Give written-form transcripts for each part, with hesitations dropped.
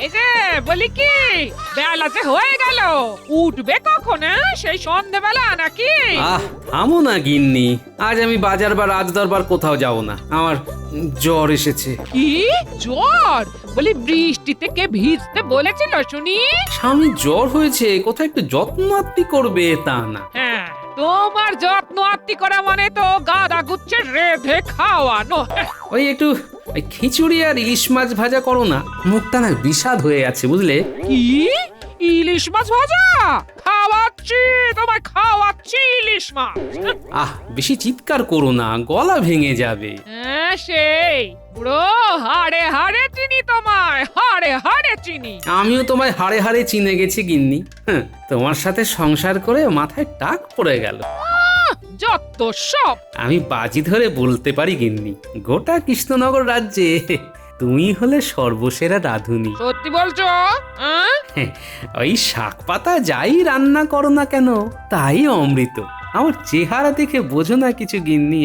এই যে বলি কি, বেলা যে হয়ে গেল, উঠবে কখন সেই সন্ধ্যেবেলা নাকি? থামো না গিন্নি, আজ আমি বাজার বা রাজদরবার কোথাও যাব না। আমার জ্বর এসেছে। কি জ্বর? বলি বৃষ্টিতে কে ভিজতে বলেছিল শুনি? স্বামী জ্বর হয়েছে, কোথায় একটু যত্ন আত্তি করবে তা না। হ্যাঁ, তোমার যত্ন আত্তি করা মানে তো গাদা গুচ্ছে রেধে খাওয়ানো। ওই একটু খিচুড়ি আর ইলিশ মাছ ভাজা করো না, মুখটা না বিষাদ হয়ে আছে বুঝলে। কি ইলিশ মাছ ভাজা? খাওয়াচ্ছি তোমায়, খাওয়াচ্ছি ইলিশ মাছ। বেশি চিৎকার করো না, গলা ভেঙে যাবে। হ্যাঁ সেই পুরো হাড়ে হাড়ে চিনি তোমায়, হাড়ে হাড়ে চিনি। আমিও তোমায় হাড়ে হাড়ে চিনে গেছি গিন্নি। তোমার সাথে সংসার করে মাথায় টাক পড়ে গেল। যত সব। আমি বাজি ধরে বলতে পারি গিন্নি, গোটা কৃষ্ণনগর রাজ্যে তুমি হলে সর্বসেরা রাঁধুনি। সত্যি বলছো? ওই শাক পাতা যাই রান্না করো না কেন, তাই অমৃত। আমার চেহারা দেখে বোঝো না কিছু গিন্নি?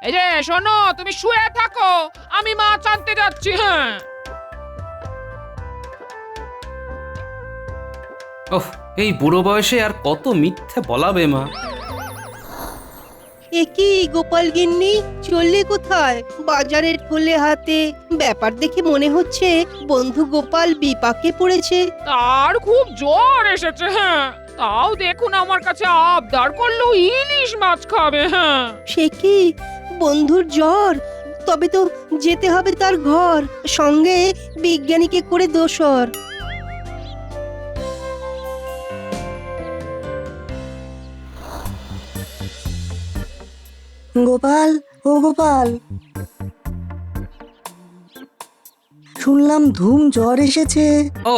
এই যে শোনো, তুমি শুয়ে থাকো, আমি মাছ আনতে যাচ্ছি। হ্যাঁ ওহ, এই বুড়ো বয়সে আর কত মিথ্যে বলাবে মা। একই গোপাল গিন্নি, চললে কোথায়? বাজারের ঠোলে হাতে, ব্যাপার দেখে মনে হচ্ছে বন্ধু গোপাল বিপাকে পড়েছে। তার খুব জ্বর এসেছে। হ্যাঁ, তাও দেখুন আমার কাছে আবদার করলো ইলিশ মাছ খাবে। হ্যাঁ, সে কি, বন্ধুর জ্বর? তবে তো যেতে হবে তার ঘর, সঙ্গে বিজ্ঞানীকে করে দোসর। গোপাল, ও গোপাল, শুনলাম ধুম জ্বর এসেছে। ও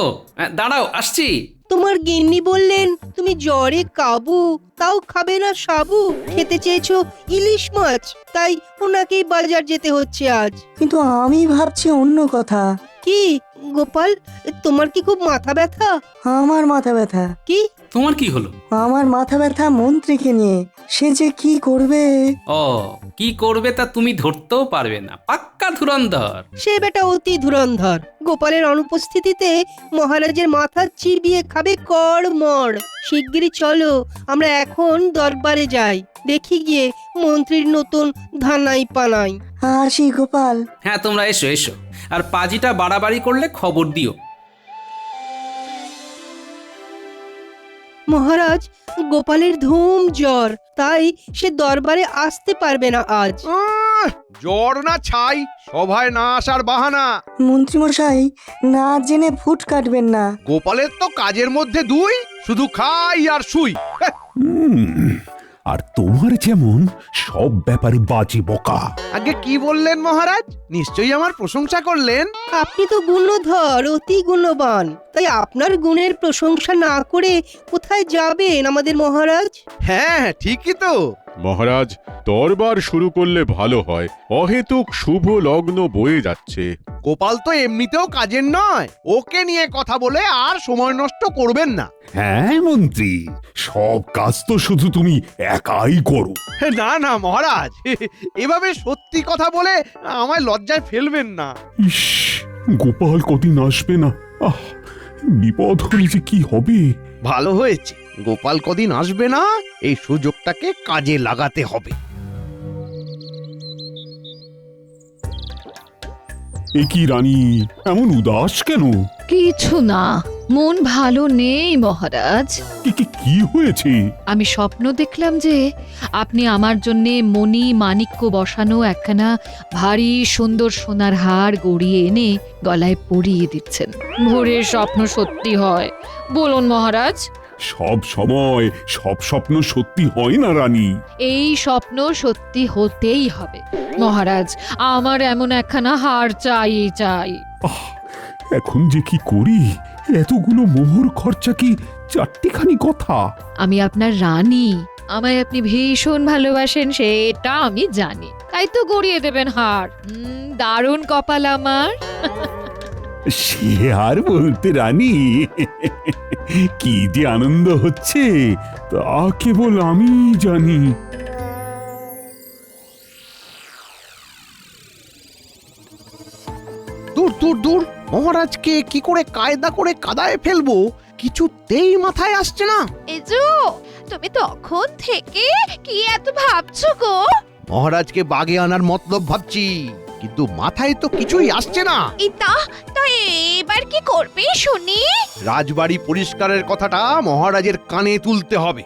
দাঁড়াও, আসছি। তোমার গিন্নি বললেন তুমি জ্বরে কাবু, তাও খাবে না সাবু। খেতে চেয়েছো ইলিশ মাছ, তাই ওনাকেই বাজার যেতে হচ্ছে আজ। কিন্তু আমি ভাবছি অন্য কথা। কি গোপাল, তোমার কি খুব মাথা ব্যথা? আমার মাথা ব্যথা? কি তোমার কি হলো? আমার মাথা ব্যথা মন্ত্রীকে নিয়ে। সে যে কি করবে। ও, কি করবে তা তুমি ধরতেও পারবে না, পাক্কা ধুরন্ধর। সে বেটা অতি ধুরন্ধর। গোপালের অনুপস্থিতিতে মহারাজের মাথা চিবিয়ে খাবে কড়মড়। শিগগিরই চলো, আমরা এখন দরবারে যাই, দেখি গিয়ে মন্ত্রীর নতুন ধানাই পানাই। আসি গোপাল। হ্যাঁ, তোমরা এসো এসো, আর পাজিটা বাড়াবাড়ি করলে খবর দিও। মহারাজ, গোপালের ধুম জ্বর, তাই সে দরবারে আসতে পারবে না আজ। জ্বর না ছাই, সভায় না আসার বাহানা। মন্ত্রীমশাই, না জেনে ফুট কাটবেন না। গোপালের তো কাজের মধ্যে দুই, শুধু খাই আর শুই। আর তোমার যেমন সব ব্যাপারে বাজি বকা। আগে কি বললেন মহারাজ? নিশ্চয়ই আমার প্রশংসা করলেন। আপনি তো গুণধর, অতি গুণবান, তাই আপনার গুণের প্রশংসা না করে কোথায় যাবেন আমাদের মহারাজ? হ্যাঁ ঠিকই তো। মহারাজ, দরবার শুরু করলে ভালো হয়, অহেতুক শুভ লগ্ন বয়ে যাচ্ছে। গোপাল তো এমনিতেও কাজের নয়, ওকে নিয়ে কথা বলে আর সময় নষ্ট করবেন না। হ্যাঁ মন্ত্রী, সব কাজ তো শুধু তুমি একাই করো। না না মহারাজ, এভাবে সত্যি কথা বলে আমায় লজ্জায় ফেলবেন না। ইস, গোপাল কদিন আসবে না। বিপদ হলে যে কি হবে। ভালো হয়েছে, গোপাল কদিন আসবে না, এই সুযোগটাকে কাজে লাগাতে হবে। এ কি রানী, এমন উদাস কেন? কিছু না, মন ভালো নেই মহারাজ। কি হয়েছে? আমি স্বপ্ন দেখলাম যে আপনি আমার জন্য মণি মাণিক্য বসানো একখানা ভারী সুন্দর সোনার হার গড়িয়ে এনে গলায় পরিয়ে দিচ্ছেন। ভোরের স্বপ্ন সত্যি হয়, বলুন মহারাজ? সব সময় সব স্বপ্ন সত্যি হয় না রানী। এই স্বপ্ন সত্যি হতেই হবে মহারাজ, আমার এমন একখানা হার চাই চাই। এখন যে কি করি, এতগুলো মোহর খরচা কি চারটিখানি কথা? আমি আপনার রানী, আমায় আপনি ভীষণ ভালোবাসেন সেটা আমি জানি, তাই তো গড়িয়ে দেবেন হার। দারুণ কপাল আমার। সে আর বলতে রানী, কি যে আনন্দ হচ্ছে তা কেবল আমি জানি। দূর দূর দূর, মহারাজকে কি করে কায়দা করে কাদায় ফেলবো কিছুতেই মাথায় আসছে না। এজো, তুমি তখন থেকে কি এত ভাবছো গো? মহারাজকে বাগে আনার মতলব ভাবছি, কিন্তু মাথায় তো কিছুই আসছে না। তা তা এবার কি করবে শুনি? রাজবাড়ি পরিষ্কারের কথাটা মহারাজের কানে তুলতে হবে।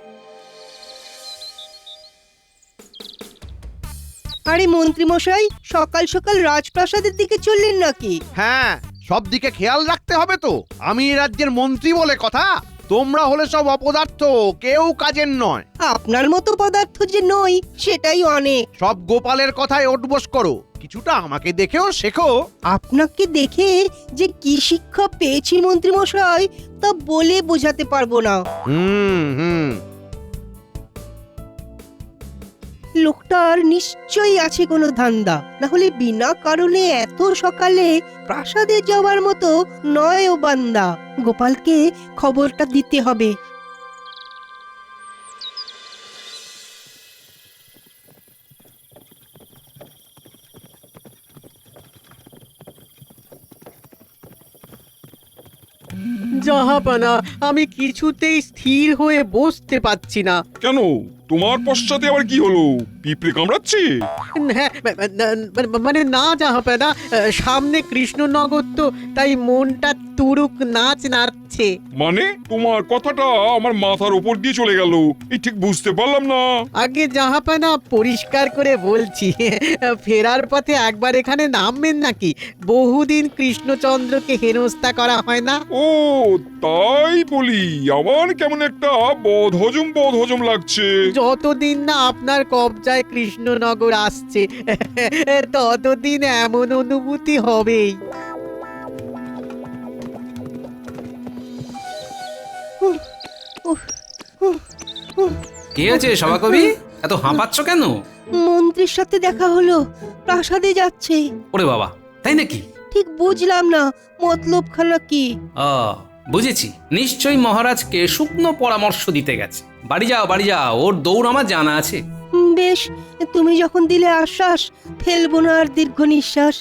আরে মন্ত্রী মশাই, সকাল সকাল রাজপ্রাসাদের দিকে চললেন নাকি? হ্যাঁ, সব দিকে খেয়াল রাখতে হবে তো। আমি এই রাজ্যের মন্ত্রী বলে কথা, তোমরা হলে সব অপদার্থ, কেউ কাজের নয়। আপনার মতো পদার্থ যে নই সেটাই অনেক। সব গোপালের কথায় ওঠবোস করো, কিছুটা আমাকে দেখেও শেখো। আপনাকে দেখে যে কি শিক্ষা পেয়েছি মন্ত্রী মশাই তা বলে বোঝাতে পারবো না। হুম। লোকটার নিশ্চয়ই আছে কোনো ধান্দা, না হলে বিনা কারণে এত সকালে প্রাসাদে যাওয়ার মতো নয় ও বান্দা। গোপালকে খবরটা দিতে হবে। জাহাপানা, আমি কিছুতেই স্থির হয়ে বসতে পারছি না। কেন, তোমার পশ্চাতে আবার কি হলো? পিঁপড়ে কামড়াচ্ছে? হ্যাঁ, মানে না জাহাপানা, সামনে কৃষ্ণনগর তো, তাই মনটা তুরুক নাচ নাচছে। মানে তোমার কথাটা আমার মাথার উপর দিয়ে চলে গেল, এই ঠিক বুঝতে পারলাম না। আগে জাহাপানা, পরিষ্কার করে বলছি, ফেরার পথে একবার এখানে নামবেন নাকি? বহুদিন কৃষ্ণচন্দ্রকে হেনস্থা করা হয় না। ও তাই বলি, আমার কেমন একটা বদহজম লাগছে। যতদিন না আপনার কবজায় কৃষ্ণনগর আসছে ততদিন এমন অনুভূতি হবেই। কি হয়েছে সভাকবি, এত হাঁপাচ্ছ কেন? মন্ত্রীর সাথে দেখা হলো, প্রাসাদে যাচ্ছে। ওরে বাবা, তাই নাকি? ঠিক বুঝলাম না মতলবখানা কি। বুঝেছি, নিশ্চয়ই মহারাজকে শুকনো পরামর্শ দিতে গেছে। বাড়ি যাও, ওর দৌড় আমার জানা আছে। বেশ, তুমি যখন দিলে আশ্বাস, ফেলবো না আর দীর্ঘ নিঃশ্বাস।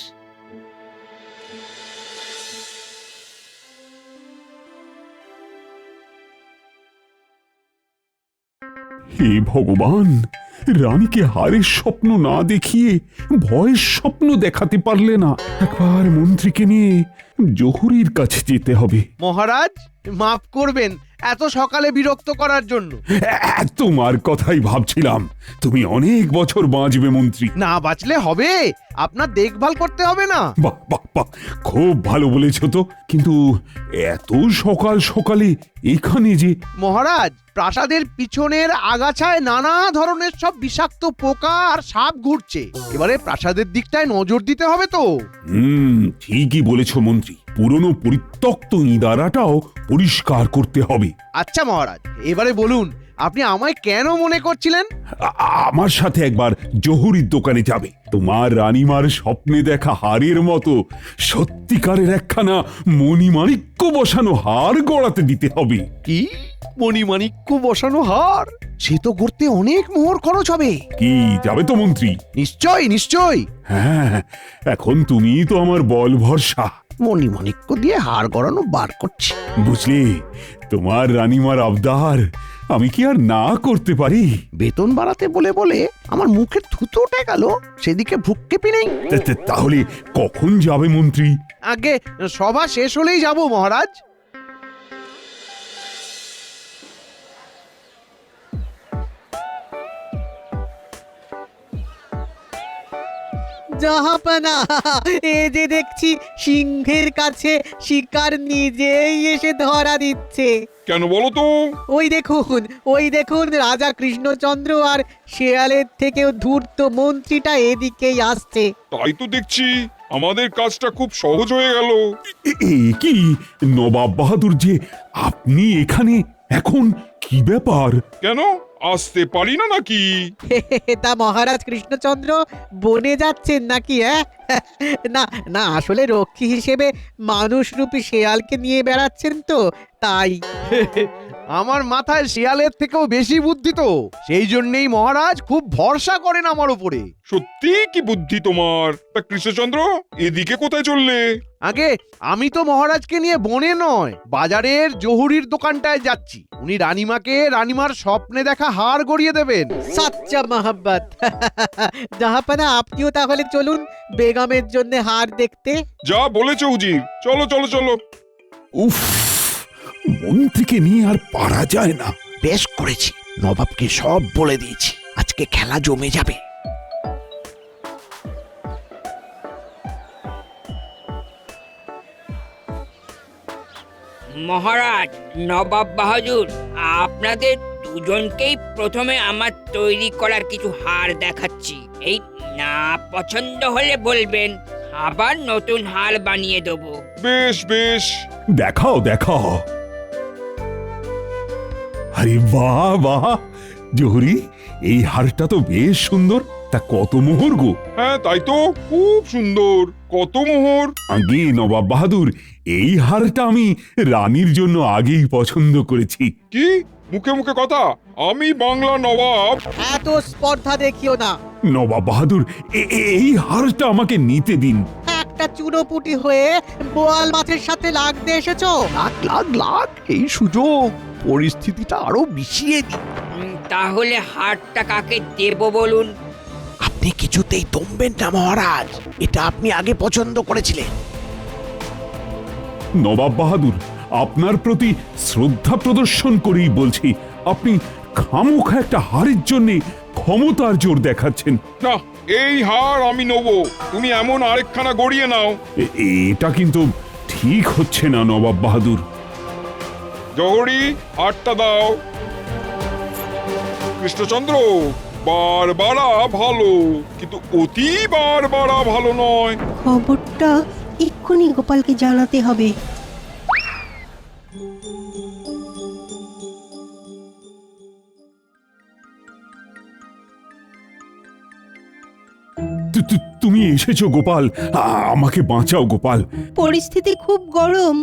হে ভগবান, রানীকে হারের স্বপ্ন না দেখিয়ে ভয়ের স্বপ্ন দেখাতে পারলে না। একবার মন্ত্রীকে নিয়ে জহুরির কাছে যেতে হবে। মহারাজ মাফ করবেন এত সকালে বিরক্ত করার জন্য। তোমার কথাই ভাবছিলাম, তুমি অনেক বছর বাঁচবে মন্ত্রী। না বাঁচলে হবে, আপনার দেখভাল করতে হবে না। বাহ বাহ বাহ, খুব ভালো বলেছো তো। কিন্তু এত সকাল সকালে এখানে যে? মহারাজ, প্রাসাদের পিছনের আগাছায় নানা ধরনের সব বিষাক্ত পোকা আর সাপ ঘুরছে। এবারে প্রাসাদের দিকটায় নজর দিতে হবে তো। ঠিকই বলেছো মন্ত্রী, পুরনো পরিত্যক্ত ইঁদারাটাও পরিষ্কার করতে হবে। আচ্ছা মহারাজ, এবারে বলুন আপনি আমায় কেন মনে করছিলেন? আমার সাথে একবার জহুরির দোকানে যাবে। তোমার রানীমার স্বপ্নে দেখা হারের মতো সত্যিকারের একখানা মণিমাণিক্য বসানো হার গড়াতে দিতে হবে। কি মণিমাণিক্য বসানো হার? সে তো করতে অনেক মোহর খরচ হবে। কি, যাবে তো মন্ত্রী? নিশ্চয়। হ্যাঁ, এখন তুমি তো আমার বল ভরসা। মণিমাণিক্য দিয়ে হার গড়ানো বার করছি। বুঝলে, তোমার রানীমার আবদার আমি কি আর না করতে পারি? বেতন বাড়াতে বলে বলে আমার মুখের থুতো উঠে গেল, সেদিকে ভ্রুক্ষেপই নেই। তাহলে কখন যাবে মন্ত্রী? আগে সভা শেষ হলেই যাব মহারাজ। জাহাপানা, এ যে দেখছি সিংহের কাছে শিকার নিজেই এসে ধরা দিচ্ছে। কেন বলো তো? ওই দেখুন রাজা কৃষ্ণচন্দ্র আর শেয়ালের থেকেও ধূর্ত মন্ত্রীটা এদিকেই আসছে। তাই তো দেখছি, আমাদের কাজটা খুব সহজ হয়ে গেল। কি নবাব বাহাদুর যে আপনি এখানে এখন, কি ব্যাপার? কেন আসতে পারি না নাকি? তা মহারাজ কৃষ্ণচন্দ্র বনে যাচ্ছেন নাকি? না না, আসলে রক্ষী হিসেবে মানুষরূপী শেয়ালকে নিয়ে বেড়াচ্ছেন তো, তাই। আমার মাথায় শিয়ালের থেকেও বেশি বুদ্ধি তো, সেই জন্যই মহারাজ খুব ভরসা করেন আমার উপরে। সত্যি কি বুদ্ধি তোমার! তা কৃষ্ণচন্দ্র, এদিকে কোথায় চললে? আগে আমি তো মহারাজকে নিয়ে বনে নয়, বাজারের জহুরির দোকানটায় যাচ্ছি। উনি রানীমাকে রানীমার স্বপ্নে দেখা হার গড়িয়ে দেবেন। সাচ্চা মহাব্বত। জাহাপানা, আপনিও তাহলে চলুন বেগমের জন্য হার দেখতে। যা বলেছো উজির, চলো চলো চলো। উফ, মন্ত্রীকে নিয়ে আর পারা যায় না। বেশ করেছি, নবাবকে সব বলে দিয়েছি, আজকে খেলা জমে যাবে। মহারাজ, নবাব বাহাদুর, আপনাদের দুজনকেই প্রথমে আমার তৈরি করার কিছু হার দেখাচ্ছি। এই না পছন্দ হলে বলবেন, আবার নতুন হার বানিয়ে দেবো। বেশ বেশ, দেখাও দেখাও। আরে বাহ বাহ, জহুরি, এই হারটা তো বেশ সুন্দর। তা কত মোহর গো? হ্যাঁ তাই তো, খুব সুন্দর। কত মোহর! আগে নবাব বাহাদুর, এই হারটা আমি রানীর জন্য আগেই পছন্দ করেছি। কি মুখে মুখে কথা! আমি বাংলা নবাব! এত স্পর্ধা দেখিও না। নবাব বাহাদুর, এই হারটা আমাকে নিতে দিন। একটা চুনোপুটি হয়ে বোয়াল মাছের সাথে লাগতে এসেছো। লাগ লাগ লাগ, এই সুযোগ, পরিস্থিতিটা আরো মিশিয়ে দিই। তাহলে হারটা কাকে দেব বলুন? আপনি কিছুতেই দমবেন না মহারাজ, এটা আপনি আগে পছন্দ করেছিলেন। নবাব বাহাদুর, আপনার প্রতি শ্রদ্ধা প্রদর্শন করেই বলছি, আপনি খামোখা একটা হারের জন্য ক্ষমতার জোর দেখাচ্ছেন। না, এই হার আমি নেব। তুমি এমন আরেকখানা গড়িয়ে নাও। এটা কিন্তু ঠিক হচ্ছে না নবাব বাহাদুর। জহরি, হারটা দাও। কৃষ্ণচন্দ্র, বারবারা ভালো, কিন্তু অতি বারবারা ভালো নয়। খবরটা এক্ষুনি গোপালকে জানাতে হবে। তুমি এসেছো গোপাল, আমাকে বাঁচাও গোপাল। পরিস্থিতি খুব গরম।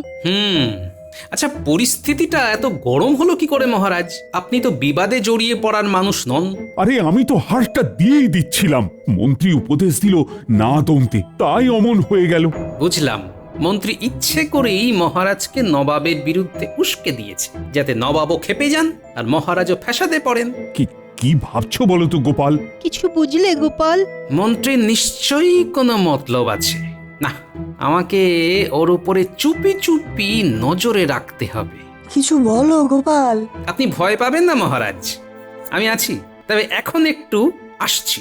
আচ্ছা, পরিস্থিতিটা এত গরম হলো কি করে মহারাজ? আপনি তো বিবাদে জড়িয়ে পড়ার মানুষ নন। আরে আমি তো হারটা দিয়েই দিচ্ছিলাম, মন্ত্রী উপদেশ দিল না দমতে, তাই অমন হয়ে গেল। বুঝলাম, মন্ত্রী ইচ্ছে করেই মহারাজকে নবাবের বিরুদ্ধে উস্কে দিয়েছে, যাতে নবাবও খেপে যান আর মহারাজও ফ্যাসাদে পড়েন। কি ভাবছো বলো তো গোপাল? কিছু বুঝলে গোপাল? মন্ত্রীর নিশ্চয়ই কোনো মতলব আছে। না, আমাকে ওর উপরে চুপি চুপি নজরে রাখতে হবে। কিছু বলো গোপাল। আপনি ভয় পাবেন না মহারাজ, আমি আছি। তবে এখন একটু আসছি।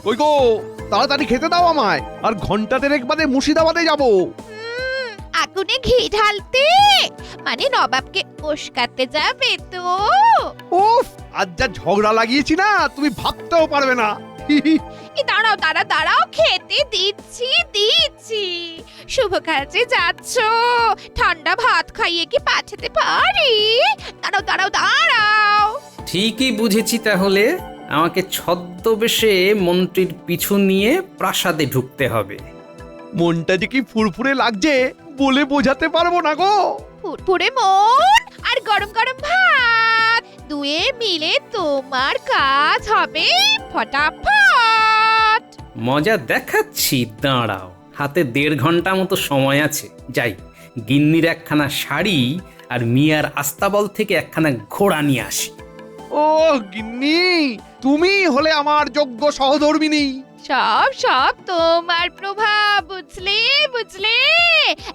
ওই গো, তাড়াতাড়ি খেতে দাও আমায়, আর ঘন্টা দেড়েক বাদে মুর্শিদাবাদে যাব। আগুনে ঘি ঢালতে, মানে নবাবকে উস্কাতে যাবে তো? উফ, আজ যা ঝগড়া লাগিয়েছি না, তুমি ভাবতেও পারবে না। দাঁড়াও দাঁড়াও দাঁড়াও, খেতে দিচ্ছি। শুভ কাজে যাচ্ছ, ঠান্ডা ভাত খাইয়ে কি পাঠাতে পারি? দাঁড়াও দাঁড়াও দাঁড়াও। ঠিকই বুঝেছি, তাহলে আমাকে ছদ্মবেশে মন্ত্রীর পিছু নিয়ে প্রাসাদে ঢুকতে হবে। মনটা যে কি ফুরফুরে লাগছে বলে বোঝাতে পারবো না গো। ফুরফুরে মন আর গরম গরম ভাত, দুয়ে মিলে তোমার কাজ হবে ফটাফট। মজা দেখাচ্ছি, দাঁড়াও। হাতে 1.5 ঘন্টা মতো সময় আছে। যাই, গিন্নির একখানা শাড়ি আর মিয়ার আস্তাবল থেকে একখানা ঘোড়া নিয়ে আসি। ও গিন্নি, তুমি হলে আমার যোগ্য সহধর্মিনী। সব তোমার প্রভাব, বুঝলে?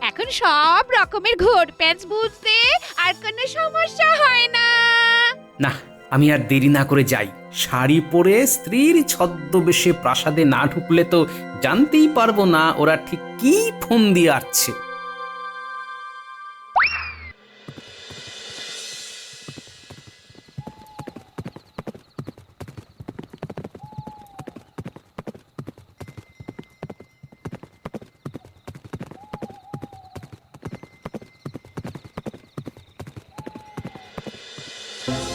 এখন সব রকমের ঘোর প্যাঁচ বুঝতে আর কোনো সমস্যা হয় না। না, আমি আর দেরি না করে যাই। শাড়ি পরে স্ত্রীর ছদ্মবেশে প্রাসাদে না ঢুকলে তো জানতেই পারবো না ওরা ঠিক কি ফোন দিয়ে আসছে।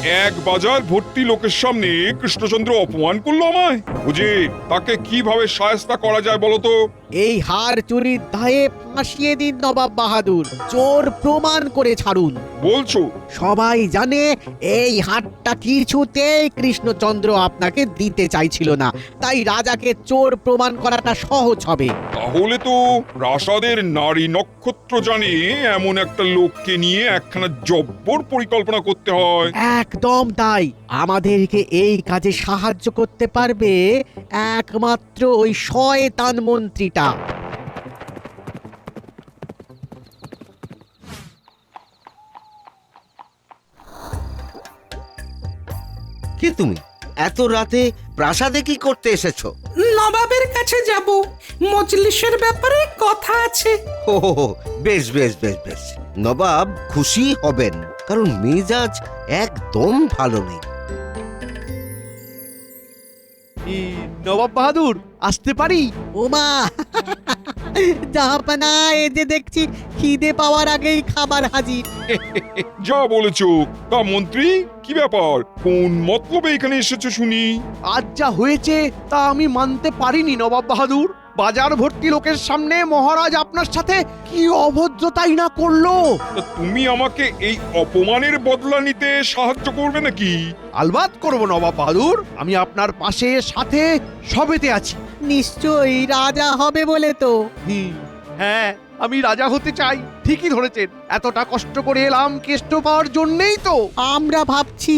এক বাজার ভর্তি লোকের সামনে কৃষ্ণচন্দ্র অপমান করলো আমায়। বুঝি তাকে কিভাবে শায়েস্তা করা যায় বলো তো? এই হার চুরির দায়ে ফাঁসিয়ে দিন নবাব বাহাদুর, চোর প্রমাণ করে ছাড়ুন। বলছো? সবাই জানে এই হারটা কিছুতেই কৃষ্ণচন্দ্র আপনাকে দিতে চাইছিল না, তাই রাজাকে চোর প্রমাণ করাটা সহজ হবে। তাহলে তো প্রাসাদের নারী নক্ষত্র জানে এমন একটা লোককে নিয়ে একখানা জব্বর পরিকল্পনা করতে হয়। একদম তাই। আমাদেরকে এই কাজে সাহায্য করতে পারবে একমাত্র ওই শয়তান মন্ত্রীটা। কি তুমি এত রাতে প্রাসাদে কি করতে এসেছো? নবাবের কাছে যাব, মজলিসের ব্যাপারে কথা আছে। ও বেশ বেশ বেশ বেশ, নবাব খুশি হবেন, কারণ মেজাজ একদম ভালো নেই। নবাব বাহাদুর, আসতে পারি? ওমা জাহাপানা, এ যে দেখছি খিদে পাওয়ার আগেই খাবার হাজির। যা বলেছো। তা মন্ত্রী, কি ব্যাপার? কোন মতলবে এখানে এসেছো শুনি? আজ যা হয়েছে তা আমি মানতে পারিনি নবাব বাহাদুর। বাজার ভর্তি লোকের সামনে মহারাজ আপনার সাথে কি অভদ্রতাই না করলো। তা তুমি আমাকে এই অপমানের বদলা নিতে সাহায্য করবে নাকি? আলবাত করব নবাব বাহাদুর, আমি আপনার পাশে সাথে সবেতে আছি। নিশ্চয়ই রাজা হবে বলে তো। হ্যাঁ, আমি রাজা হতে চাই। ঠিকই ধরেছেন, এতটা কষ্ট করে এলাম কেষ্ট পাওয়ার জন্যই তো। আমরা ভাবছি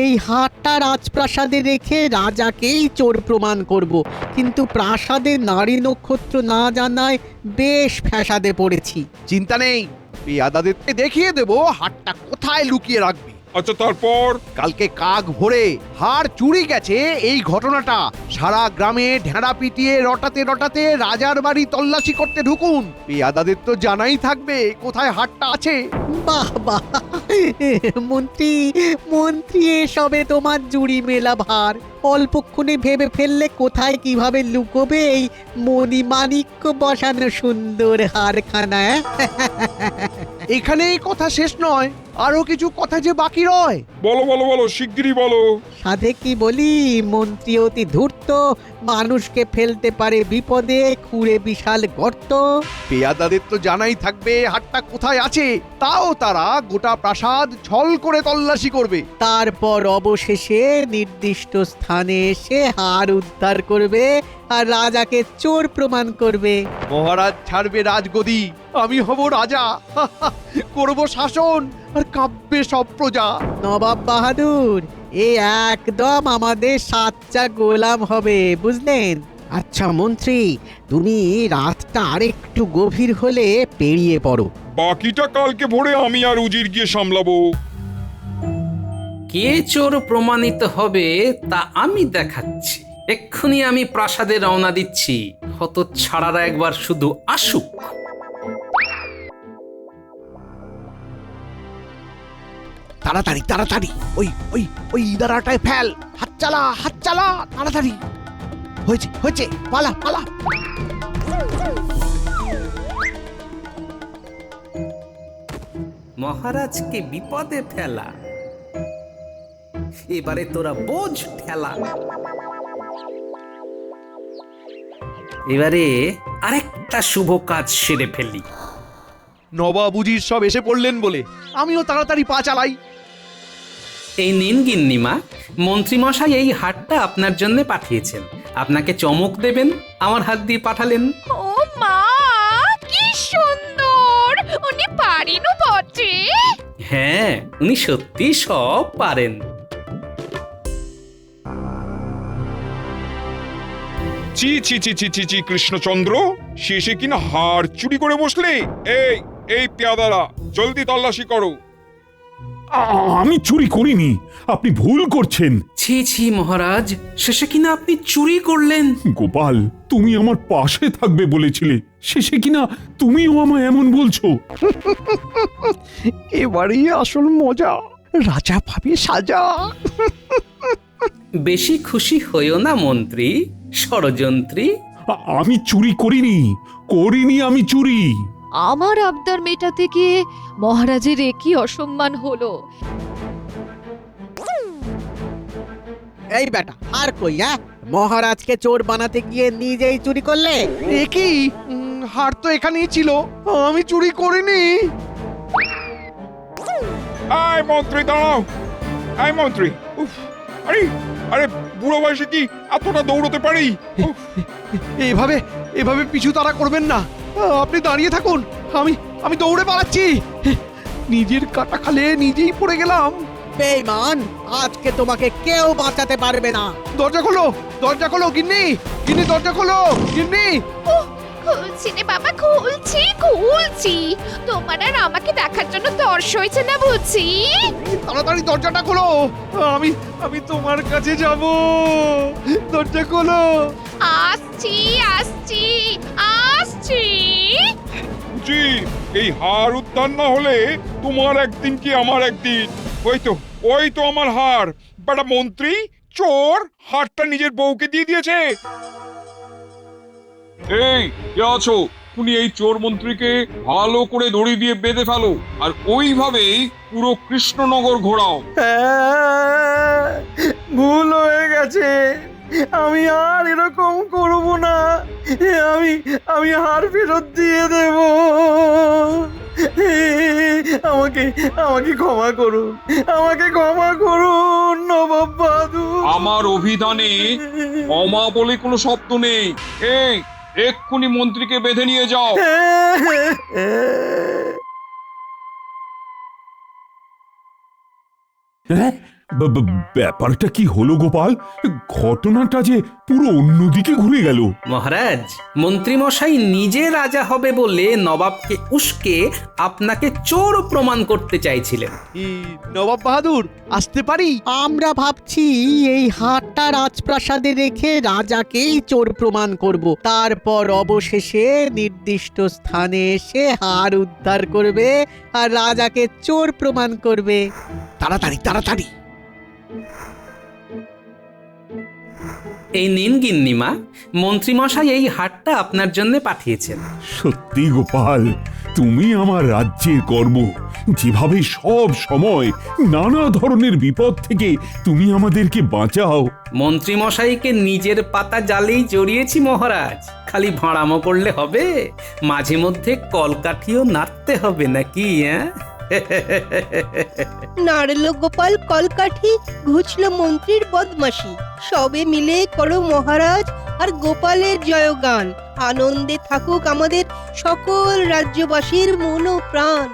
এই হাটটা রাজপ্রাসাদে রেখে রাজাকেই চোর প্রমাণ করব, কিন্তু প্রাসাদে নারী নক্ষত্র না জানায় বেশ ফ্যাসাদে পড়েছি। চিন্তা নেই, পেয়াদাদেরকে দেখিয়ে দেব হাটটা কোথায় লুকিয়ে রাখবি। আচ্ছা, তারপর? কালকে কাক ভোরে হাড় চুরি গেছে এই ঘটনাটা সারা গ্রামে ঢেঁড়া পিটিয়ে রটাতে রটাতে রাজার বাড়ি তল্লাশি করতে ঢুকুন। পেয়াদাদের তো জানাই থাকবে কোথায় হাটটা আছে। বাহ বাহ, মন্ত্রী মন্ত্রী, এসবে তোমার জুড়ি মেলা ভার। অল্পক্ষণে ভেবে ফেললে কোথায় কিভাবে লুকোবে এই মণিমাণিক্য বসানো সুন্দর হারখানা। এখানেই কথা শেষ নয়, আরো কিছু কথা যে বাকি রয়। বলো বলো বলো, শিগগিরই বলো। সাধে কি বলি, মন্ত্রী অতি ধূর্ত, মানুষকে ফেলতে পারে বিপদে, খুঁড়ে বিশাল গর্ত। পেয়াদাদের তো জানাই থাকবে হাটটা কোথায় আছে, তাও তারা গোটা প্রাসাদ ছল করে তল্লাশি করবে। তারপর অবশেষে নির্দিষ্ট স্থানে এসে হার উদ্ধার করবে আর রাজাকে চোর প্রমাণ করবে। মহারাজ ছাড়বে রাজগদি, আমি হব রাজা, করব শাসন, আর কাঁপবে সব প্রজা। নবাব বাহাদুর, এ একদম আমাদের সাচ্চা গোলাম হবে, বুঝলেন? আচ্ছা মন্ত্রী, তুমি রাতটা আরেকটু গভীর হলে পেরিয়ে পড়ো। বাকিটা কালকে ভোরে আমি আর উজির গিয়ে সামলাবো। কে চোর প্রমাণিত হবে তা আমি দেখাচ্ছি। এক্ষুনি আমি প্রাসাদে রওনা দিচ্ছি, হতচ্ছাড়ারা একবার শুধু আসুক। তাড়াতাড়ি তাড়াতাড়ি, ওই ওই ওই ইদারাটায় ফেল, হাত চালা তাড়াতাড়ি। হয়েছে হয়েছে, পালা পালা। মহারাজকে বিপদে ফেলা, এবারে তোরা বোঝ ঠেলা। এবারে আরেকটা শুভ কাজ সেরে ফেলি। নবাব উজির সব এসে পড়লেন বলে আমিও তাড়াতাড়ি পা চালাই। এই নিন গিন্নিমা, মন্ত্রীমশাই এই হাটটা আপনার জন্য পাঠিয়েছেন। আপনাকে চমক দেবেন, আমার হাত দিয়ে পাঠালেন। ও মা, কি সুন্দর! উনি পারেনও বটে। হ্যাঁ, উনি সত্যি সব পারেন। চি চি চি চি চি চি, কৃষ্ণচন্দ্র, শেষে কিনা হার চুরি করে বসলে? এই এই পেয়াদারা, জলদি তল্লাশি করো। আমি চুরি করিনি, আপনি ভুল করছেন। ছি ছি মহারাজ, শেষে কিনা আপনি চুরি করলেন। গোপাল, তুমি আমার পাশে থাকবে বলেছিলে, শেষে কিনা তুমিও আমায় এমন বলছো। এবারেই আসল মজা, রাজা ভাবে সাজা। বেশি খুশি হইও না মন্ত্রী, ষড়যন্ত্রী। আমি চুরি করিনি, আমি চুরি। আমার আবদার মেটাতে গিয়ে মহারাজের একই অসম্মান হলো। এই বেটা আর কই হ্যাঁ মহারাজকে চোর বানাতে গিয়ে নিজেই চুরি করলে? এ কি হার তো এখানেই ছিল, আমি চুরি করিনি। আয় মন্ত্রী দাঁড়াও, আয় মন্ত্রী। উফ, আরে আরে বুড়ো বয়সে কি এতটা দৌড়তে পারি? উফ, এভাবে এভাবে পিছু তাড়া করবেন না, আপনি দাঁড়িয়ে থাকুন, আমি আমি দৌড়ে পালাচ্ছি। নিজের কাটা খালে নিজেই পড়ে গেলাম। বেঈমান, আজকে তোমাকে কেউ বাঁচাতে পারবে না। দরজা খোলো, দরজা খোলো, গিন্নি গিন্নি দরজা খোলো, গিন্নি। খুলছি রে বাবা, খুলছি। তোমার আর আমাকে দেখার জন্য তর্স হয়েছে না বুঝছি? তাড়াতাড়ি দরজাটা খোলো, আমি আমি তোমার কাছে যাব, দরজা খোলো। আসছি। জি, এই হার উদ্ধার না হলে তোমার একদিন কি আমার একদিন। ওই তো আমার হার। বেটা মন্ত্রী চোর হারটা নিজের বউকে দিয়ে দিয়েছে। এই কে আছো? উনি এই চোর মন্ত্রীকে ভালো করে দড়ি দিয়ে বেঁধে ফেলো, আর ওইভাবেই পুরো কৃষ্ণনগর ঘোরাও। ভুল হয়ে গেছে, আমি আর এরকম করব না, আমি হার ফেরত দিয়ে দেব। আমাকে ক্ষমা করুন, নবাব বাহাদুর। আমার অভিধানে ক্ষমা বলে কোনো শব্দ নেই। এই এক্ষুনি মন্ত্রীকে বেঁধে নিয়ে যাও। হ্যাঁ, ব্যাপারটা কি হলো গোপাল? ঘটনাটা যে পুরো অন্যদিকে ঘুরে গেল। মহারাজ, মন্ত্রীমশাই নিজে রাজা হবে বলে নবাবকে উস্কে আপনাকে চোর প্রমাণ করতে চাইছিলেন। নবাব বাহাদুর আসতে পারি? আমরা ভাবছি এই হারটা রাজপ্রাসাদে রেখে রাজাকেই চোর প্রমাণ করব, তারপর অবশেষে নির্দিষ্ট স্থানে এসে হার উদ্ধার করবে আর রাজাকে চোর প্রমাণ করবে। তাড়াতাড়ি তাড়াতাড়ি। এই নিন গিন্নিমা, মন্ত্রীমশাই এই হারটা আপনার জন্য পাঠিয়েছেন। সত্যি গোপাল, তুমি আমার রাজ্যের গর্ব। যেভাবে সব সময় নানা ধরনের বিপদ থেকে তুমি আমাদেরকে বাঁচাও। মন্ত্রীমশাইকে নিজের পাতা জালেই জড়িয়েছি মহারাজ, খালি ভাঁড়ামো করলে হবে, মাঝে মধ্যে কলকাঠিও নাড়তে হবে নাকি? নাড়ল গোপাল কলকাঠি, ঘুচলো মন্ত্রীর বদমাশি। সবে মিলে করো মহারাজ আর গোপালের জয়গান। আনন্দে থাকুক আমাদের সকল রাজ্যবাসীর মন ও প্রাণ।